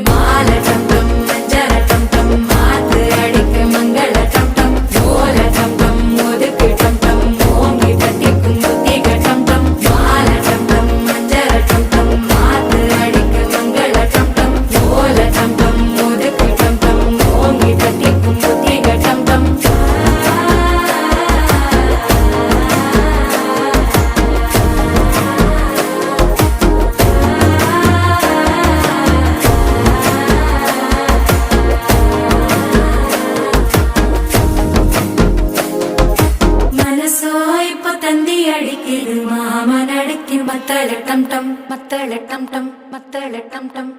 மாலை டம் டம் மஞ்சள டம் டம் மாத்து அடிக்க மங்கள டம் டம் ஓல டம் டம் ஒதுக்கு டம் டம் ஓங்கி தட்டிக்கும் புத்திக டம் டம் மாலை டம் டம் மஞ்சள டம் டம் மாத்து அடிக்க மங்கள டம் டம் ஓல டம் டம் ஒதுக்கு டம் டம் ஓங்கி தட்டிக்கும் புத்திக டம் டம் தந்தி அடிக்குது மாமன் அடிக்கு மத்தள டம் டம் மத்தள டம் டம் மத்தள டம் டம்